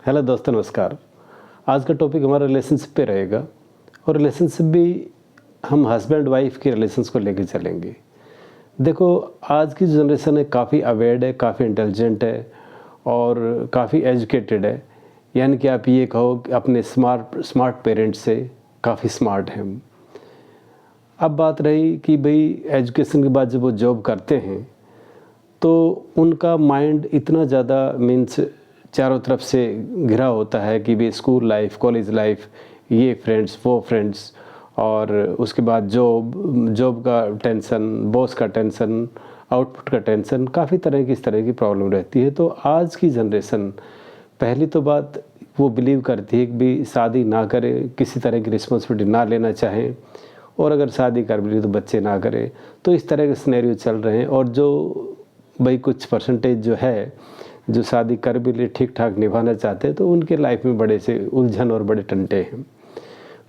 Hello दोस्तों, नमस्कार। आज का टॉपिक हमारा रिलेशनशिप पे रहेगा और रिलेशनशिप भी हम हस्बैंड वाइफ के रिलेशंस को लेके चलेंगे। देखो, आज की जनरेशन है काफ़ी अवेयर है, काफ़ी इंटेलिजेंट है और काफ़ी एजुकेटेड है। यानी कि आप ये कहो कि अपने स्मार्ट पेरेंट्स से काफ़ी स्मार्ट हैं हम। अब बात रही कि भाई एजुकेशन के बाद जब वो जॉब करते हैं तो उनका माइंड इतना ज़्यादा मीन्स चारों तरफ से घिरा होता है कि भी स्कूल लाइफ, कॉलेज लाइफ, ये फ्रेंड्स, वो फ्रेंड्स और उसके बाद जॉब का टेंशन, बॉस का टेंशन, आउटपुट का टेंशन, काफ़ी तरह की इस तरह की प्रॉब्लम रहती है। तो आज की जनरेशन पहली तो बात वो बिलीव करती है कि भी शादी ना करे, किसी तरह की रिस्पॉन्सिबिलिटी ना लेना चाहें और अगर शादी कर भी ली तो बच्चे ना करें। तो इस तरह के सिनेरियो चल रहे हैं और जो भाई कुछ परसेंटेज जो है जो शादी कर भी ले, ठीक ठाक निभाना चाहते हैं, तो उनके लाइफ में बड़े से उलझन और बड़े टंटे हैं।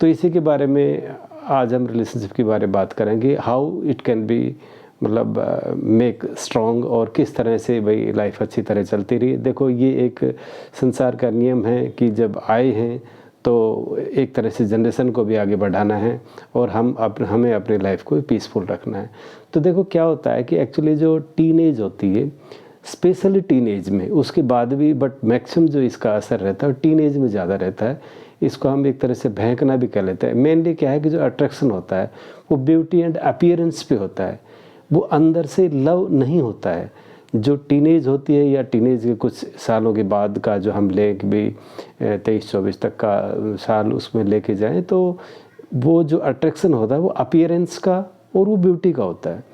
तो इसी के बारे में आज हम रिलेशनशिप के बारे में बात करेंगे, हाउ इट कैन बी मतलब मेक स्ट्रॉन्ग और किस तरह से भाई लाइफ अच्छी तरह चलती रही। देखो, ये एक संसार का नियम है कि जब आए हैं तो एक तरह से जनरेशन को भी आगे बढ़ाना है और हमें अपनी लाइफ को पीसफुल रखना है। तो देखो क्या होता है कि एक्चुअली जो टीनेज होती है, स्पेशली टीनेज में, उसके बाद भी बट मैक्सिमम जो इसका असर रहता है टीनेज में ज़्यादा रहता है। इसको हम एक तरह से बहकना भी कह लेते हैं। मेनली क्या है कि जो अट्रैक्शन होता है वो ब्यूटी एंड अपीयरेंस पे होता है, वो अंदर से लव नहीं होता है। जो टीनेज होती है या टीनेज के कुछ सालों के बाद का जो हम लें कि भाई 23-24 तक का साल उसमें लेके जाएं, तो वो जो अट्रैक्शन होता है वो अपीयरेंस का और वो ब्यूटी का होता है।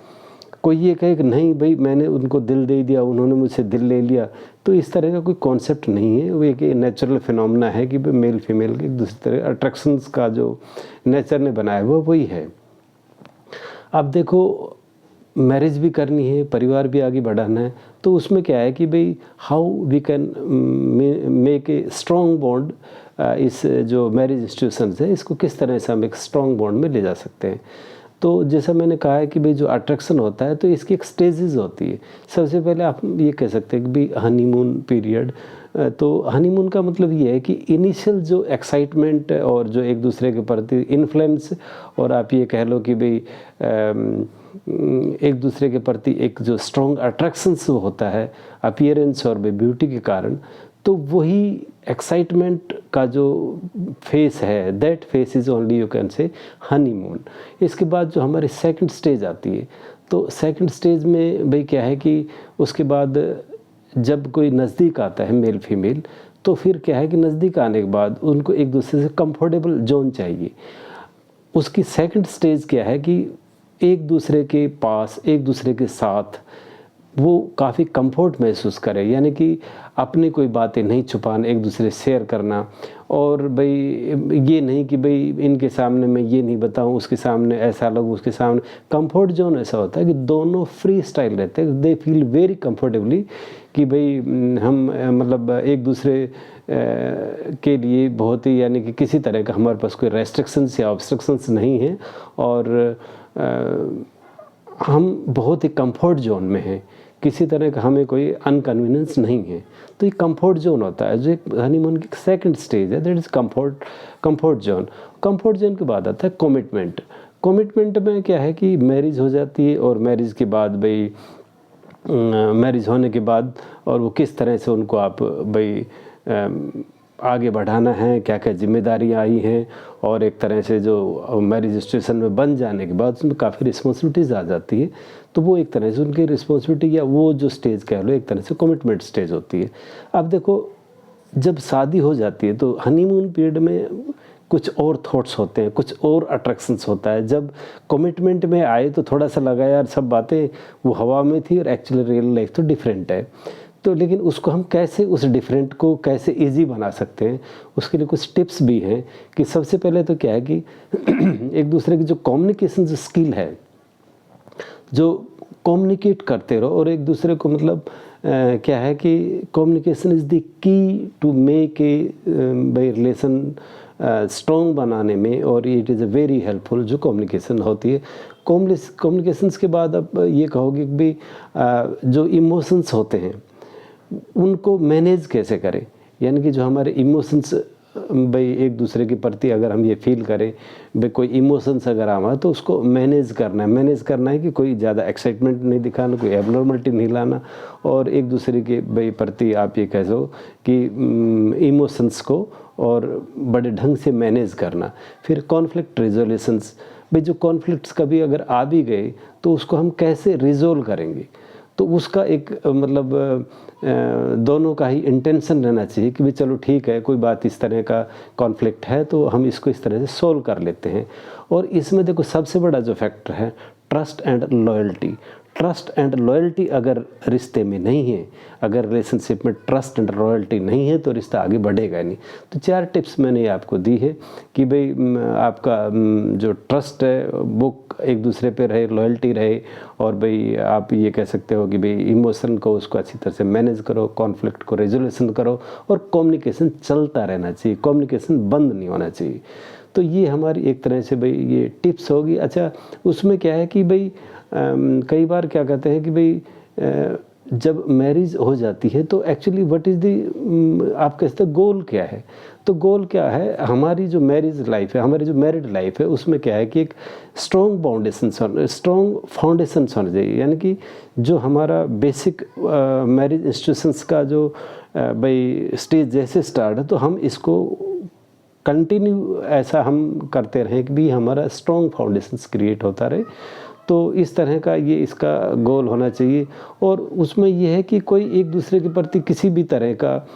कोई ये कहे कि नहीं भाई मैंने उनको दिल दे दिया, उन्होंने मुझसे दिल ले लिया, तो इस तरह का कोई कॉन्सेप्ट नहीं है। वो एक नेचुरल फिनोमेना है कि मेल फीमेल के एक दूसरे तरह अट्रैक्शंस का जो नेचर ने बनाया हुआ वही है। अब देखो, मैरिज भी करनी है, परिवार भी आगे बढ़ाना है, तो उसमें क्या है कि भाई how we can make a strong bond. इस जो मैरिज इंस्टीट्यूशंस है इसको किस तरह से हम एक स्ट्रॉन्ग बॉन्ड में ले जा सकते हैं। तो जैसा मैंने कहा है कि भाई जो अट्रैक्शन होता है तो इसकी एक स्टेजेस होती है। सबसे पहले आप ये कह सकते हैं कि भाई हनीमून पीरियड। तो हनीमून का मतलब ये है कि इनिशियल जो एक्साइटमेंट और जो एक दूसरे के प्रति इन्फ्लुएंस, और आप ये कह लो कि भाई एक दूसरे के प्रति एक जो स्ट्रॉन्ग अट्रैक्शंस होता है अपीयरेंस और ब्यूटी के कारण, तो वही एक्साइटमेंट का जो फेस है, that face is only you can से हनीमून। इसके बाद जो हमारी सेकंड स्टेज आती है, तो सेकंड स्टेज में भाई क्या है कि उसके बाद जब कोई नज़दीक आता है मेल फीमेल, तो फिर क्या है कि नज़दीक आने के बाद उनको एक दूसरे से कंफर्टेबल जोन चाहिए। उसकी सेकंड स्टेज क्या है कि एक दूसरे के पास, एक दूसरे के साथ वो काफ़ी कंफर्ट महसूस करे, यानी कि अपनी कोई बातें नहीं छुपाना, एक दूसरे शेयर करना। और भाई ये नहीं कि भाई इनके सामने मैं ये नहीं बताऊं, उसके सामने ऐसा लगूं, उसके सामने। कंफर्ट जोन ऐसा होता है कि दोनों फ्री स्टाइल रहते हैं, दे फील वेरी कंफर्टेबली कि भाई हम मतलब एक दूसरे के लिए बहुत ही, यानी कि किसी तरह का हमारे पास कोई रेस्ट्रिक्शंस या ऑब्स्ट्रक्शंस नहीं है और हम बहुत ही कंफर्ट जोन में हैं, किसी तरह का हमें कोई अनकन्वीनियंस नहीं है। तो ये कंफर्ट जोन होता है, जो एक हनीमून की सेकंड स्टेज है, that is comfort zone. Comfort zone के बाद आता है कमिटमेंट। कमिटमेंट में क्या है कि मैरिज हो जाती है और मैरिज के बाद भाई मैरिज होने के बाद और वो किस तरह से उनको आप भाई आगे बढ़ाना है, क्या क्या जिम्मेदारियाँ आई हैं, और एक तरह से जो मैरिज स्टेशन में बन जाने के बाद उसमें काफ़ी रिस्पॉन्सिबिलिटीज़ आ जाती है। तो वो एक तरह से उनकी रिस्पॉन्सिबिलिटी या वो जो स्टेज कह लो एक तरह से कमिटमेंट स्टेज होती है। अब देखो, जब शादी हो जाती है तो हनीमून पीरियड में कुछ और थॉट्स होते हैं, कुछ और अट्रैक्शंस होता है। जब कमिटमेंट में आए तो थोड़ा सा लगा यार सब बातें वो हवा में थी और एक्चुअली रियल लाइफ तो डिफरेंट है। तो लेकिन उसको हम कैसे, उस डिफरेंट को कैसे इजी बना सकते हैं, उसके लिए कुछ टिप्स भी हैं। कि सबसे पहले तो क्या है कि एक दूसरे की जो कम्युनिकेशन स्किल है, जो कम्युनिकेट करते रहो और एक दूसरे को मतलब क्या है कि communication is the key to make a by relation strong बनाने में, और it is a very helpful जो कम्युनिकेशन होती है। कम्युनिकेशंस के बाद अब ये कहोगे कि भाई जो इमोशंस होते हैं उनको मैनेज कैसे करें। यानी कि जो हमारे इमोशंस भाई एक दूसरे के प्रति अगर हम ये फील करें भाई कोई इमोशंस अगर आवा तो उसको मैनेज करना है कि कोई ज़्यादा एक्साइटमेंट नहीं दिखाना, कोई एबनॉर्मलिटी नहीं लाना, और एक दूसरे के भाई प्रति आप ये कह सो कि इमोशंस को और बड़े ढंग से मैनेज करना। फिर कॉन्फ्लिक्ट रिजोल्यूशंस, भाई जो कॉन्फ्लिक्ट्स कभी अगर आ भी गए तो उसको हम कैसे रिजोल्व करेंगे, तो उसका एक मतलब दोनों का ही इंटेंशन रहना चाहिए कि भाई चलो ठीक है, कोई बात इस तरह का कॉन्फ्लिक्ट है तो हम इसको इस तरह से सोल्व कर लेते हैं। और इसमें देखो सबसे बड़ा जो फैक्टर है trust and loyalty. Trust and loyalty अगर रिश्ते में नहीं है, अगर रिलेशनशिप में ट्रस्ट एंड लॉयल्टी नहीं है तो रिश्ता आगे बढ़ेगा नहीं। तो 4 टिप्स मैंने आपको दी है कि भाई आपका जो ट्रस्ट है वो एक दूसरे पे रहे, लॉयल्टी रहे, और भाई आप ये कह सकते हो कि भाई इमोशन को उसको अच्छी तरह से मैनेज करो, कॉन्फ्लिक्ट को रेजोल्यूशन करो, और कम्युनिकेशन चलता रहना चाहिए, कम्युनिकेशन बंद नहीं होना चाहिए। तो ये हमारी एक तरह से भाई ये टिप्स होगी। अच्छा, उसमें क्या है कि भाई कई बार क्या कहते हैं कि भाई जब मैरिज हो जाती है तो एक्चुअली व्हाट इज़ दी आप कह सकते हैं गोल क्या है। तो गोल क्या है, हमारी जो मैरिज लाइफ है, हमारी जो मैरिड लाइफ है, उसमें क्या है कि एक स्ट्रॉन्ग फाउंडेशन होना चाहिए। यानी कि जो हमारा बेसिक मैरिज इंस्टीट्यूशंस का जो भाई स्टेज जैसे स्टार्ट है तो हम इसको कंटिन्यू ऐसा हम करते रहें कि भी हमारा स्ट्रॉन्ग फाउंडेशंस क्रिएट होता रहे। तो इस तरह का ये इसका गोल होना चाहिए। और उसमें ये है कि कोई एक दूसरे के प्रति किसी भी तरह का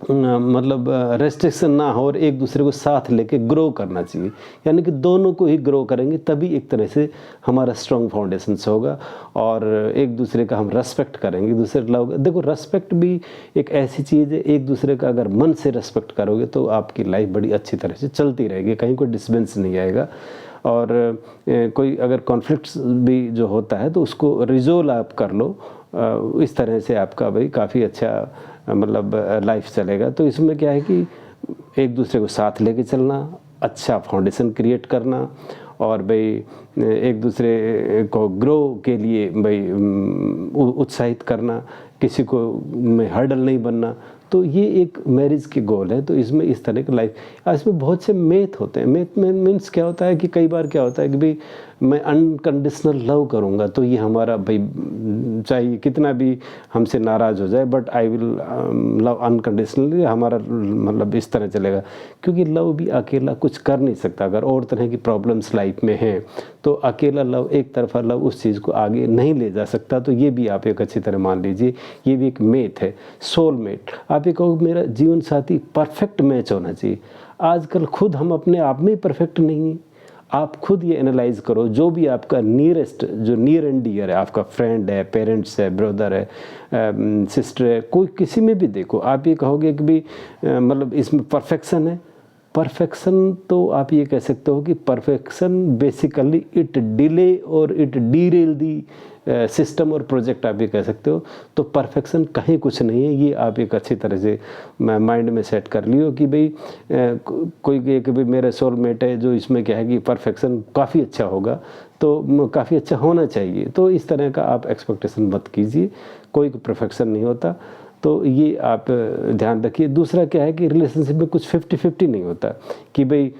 मतलब रेस्ट्रिक्शन ना हो और एक दूसरे को साथ लेके ग्रो करना चाहिए। यानी कि दोनों को ही ग्रो करेंगे तभी एक तरह से हमारा स्ट्रॉन्ग फाउंडेशंस होगा, और एक दूसरे का हम रेस्पेक्ट करेंगे, दूसरे लव। देखो रेस्पेक्ट भी एक ऐसी चीज़ है, एक दूसरे का अगर मन से रेस्पेक्ट करोगे तो आपकी लाइफ बड़ी अच्छी तरह से चलती रहेगी, कहीं कोई डिस्टर्बेंस नहीं आएगा। और कोई अगर कॉन्फ्लिक्ट्स भी जो होता है तो उसको रिजोल्व आप कर लो, इस तरह से आपका भाई काफ़ी अच्छा मतलब लाइफ चलेगा। तो इसमें क्या है कि एक दूसरे को साथ लेके चलना, अच्छा फाउंडेशन क्रिएट करना, और भाई एक दूसरे को ग्रो के लिए भाई उत्साहित करना, किसी को में हर्डल नहीं बनना। तो ये एक मैरिज के गोल है। तो इसमें इस तरह की लाइफ, इसमें बहुत से मेथ होते हैं। मेथ में मीन्स क्या होता है कि कई बार क्या होता है कि भाई मैं अनकंडीशनल लव करूँगा तो ये हमारा भाई चाहे कितना भी हमसे नाराज़ हो जाए but I will love unconditionally, हमारा मतलब इस तरह चलेगा। क्योंकि लव भी अकेला कुछ कर नहीं सकता। अगर और तरह की प्रॉब्लम्स लाइफ में हैं तो अकेला लव, एक तरफा लव उस चीज़ को आगे नहीं ले जा सकता। तो ये भी आप एक अच्छी तरह मान लीजिए, ये भी एक मेथ है। सोलमेट, आप ये कहो मेरा जीवन साथी परफेक्ट मैच होना चाहिए। आजकल खुद हम अपने आप में परफेक्ट नहीं हैं। आप खुद ये एनालाइज करो, जो भी आपका नियरेस्ट, जो नियर एंड डियर है, आपका फ्रेंड है, पेरेंट्स है, ब्रदर है, सिस्टर है, कोई किसी में भी देखो, आप ये कहोगे कि भी मतलब इसमें परफेक्शन है। परफेक्शन तो आप ये कह सकते हो कि परफेक्शन बेसिकली इट डिले और इट डीरेल दी सिस्टम और प्रोजेक्ट, आप ये कह सकते हो। तो परफेक्शन कहीं कुछ नहीं है, ये आप एक अच्छी तरह से माइंड में सेट कर लियो कि भाई कोई कहे कि भाई मेरा सोलमेट है, जो इसमें क्या है कि परफेक्शन काफ़ी अच्छा होगा, तो काफ़ी अच्छा होना चाहिए। तो इस तरह का आप एक्सपेक्टेशन मत कीजिए, कोई परफेक्शन नहीं होता। तो ये आप ध्यान रखिए। दूसरा क्या है कि रिलेशनशिप में कुछ 50-50 नहीं होता कि भाई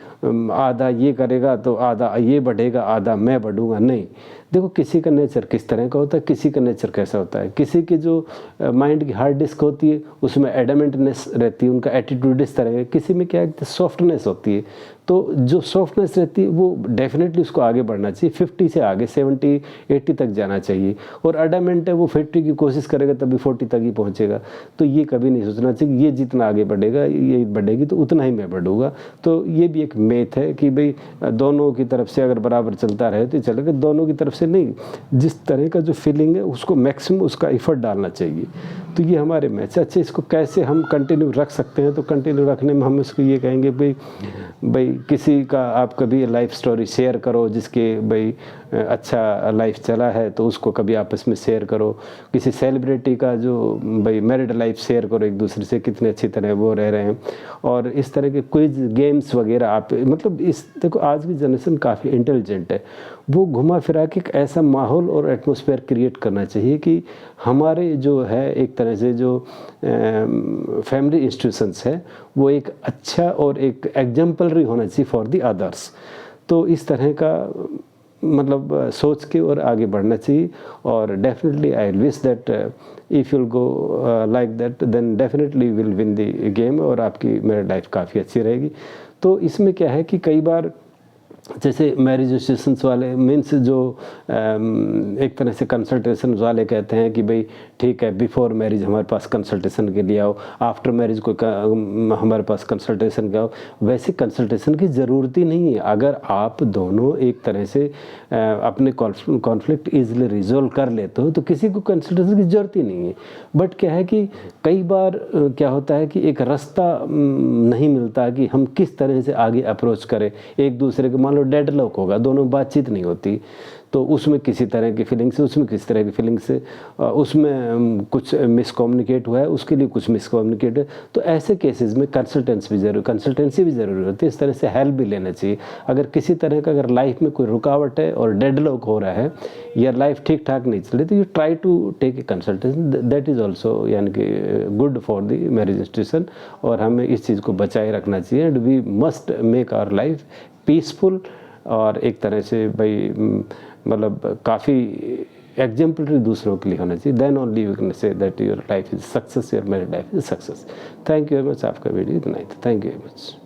आधा ये करेगा तो आधा ये बढ़ेगा, आधा मैं बढ़ूँगा, नहीं। देखो किसी का नेचर किस तरह का होता है, किसी का नेचर कैसा होता है। किसी की जो माइंड की हार्ड डिस्क होती है उसमें एडमेंटनेस रहती है, उनका एटीट्यूड इस तरह है। किसी में क्या है, सॉफ्टनेस होती है। तो जो सॉफ्टनेस रहती है वो डेफिनेटली उसको आगे बढ़ना चाहिए, 50 से आगे 70-80 तक जाना चाहिए। और एडमेंट है वो 50 की कोशिश करेगा तभी 40 तक ही पहुंचेगा। तो ये कभी नहीं सोचना चाहिए ये जितना आगे बढ़ेगा, ये बढ़ेगी तो उतना ही मैं बढ़ूंगा। तो ये भी एक मेथ है कि भाई दोनों की तरफ से अगर बराबर चलता रहे तो चलेगा, दोनों की तरफ से नहीं, जिस तरह का जो फीलिंग है उसको मैक्सिमम उसका एफर्ट डालना चाहिए। तो ये हमारे मैच। अच्छा, इसको कैसे हम कंटिन्यू रख सकते हैं, तो कंटिन्यू रखने में हम इसको ये कहेंगे भाई किसी का आप कभी लाइफ स्टोरी शेयर करो जिसके भाई अच्छा लाइफ चला है तो उसको कभी आपस में शेयर करो। किसी सेलिब्रिटी का जो भाई मैरिड लाइफ शेयर करो एक दूसरे से, कितने अच्छी तरह वो रह रहे हैं। और इस तरह के क्विज गेम्स वगैरह आप मतलब इस देखो आज की जनरेशन काफ़ी इंटेलिजेंट है, वो घुमा फिरा के एक ऐसा माहौल और एटमॉस्फेयर क्रिएट करना चाहिए कि हमारे जो है एक तरह से जो फैमिली इंस्टीट्यूशंस है वो एक अच्छा और एक एग्जाम्पलरी होना चाहिए फॉर द अदर्स। तो इस तरह का मतलब सोच के और आगे बढ़ना चाहिए। और definitely I wish that if you'll go like that then definitely will win the game, और आपकी मैरिड लाइफ काफ़ी अच्छी रहेगी। तो इसमें क्या है कि कई बार जैसे मैरिज इंस्टीट्यूशंस वाले मीन्स जो एक तरह से कंसल्टेशन वाले कहते हैं कि भाई ठीक है बिफोर मैरिज हमारे पास कंसल्टेशन के लिए आओ, आफ्टर मैरिज हमारे पास कंसल्टेशन के आओ। वैसे कंसल्टेशन की ज़रूरत ही नहीं है। अगर आप दोनों एक तरह से अपने कॉन्फ्लिक्ट ईजिली रिजोल्व कर लेते हो तो किसी को कंसल्टेशन की ज़रूरत ही नहीं है। बट क्या है कि कई बार क्या होता है कि एक रास्ता नहीं मिलता कि हम किस तरह से आगे अप्रोच करें एक दूसरे के। मान लो डेडलॉक होगा, दोनों बातचीत नहीं होती, तो उसमें किसी तरह की फीलिंग से, उसमें किसी तरह की फीलिंग से, उसमें कुछ मिसकम्युनिकेट हुआ है, उसके लिए कुछ मिसकम्युनिकेट है। तो ऐसे केसेस में कंसल्टेंसी भी ज़रूरी होती है। इस तरह से हेल्प भी लेना चाहिए। अगर किसी तरह का अगर लाइफ में कोई रुकावट है और डेडलॉक हो रहा है या लाइफ ठीक ठाक नहीं चल रही, तो you try to take a consultation, that is also यानी कि good for the marriage institution. और हमें इस चीज़ को बचाए रखना चाहिए। And we must make our life peaceful और एक तरह से भाई मतलब काफ़ी एग्जाम्पलरी दूसरों के लिए होना चाहिए। Then only you can say that your life is success, your married life is success. Thank you very much. आपका वीडियो इतना ही था। Thank you very much.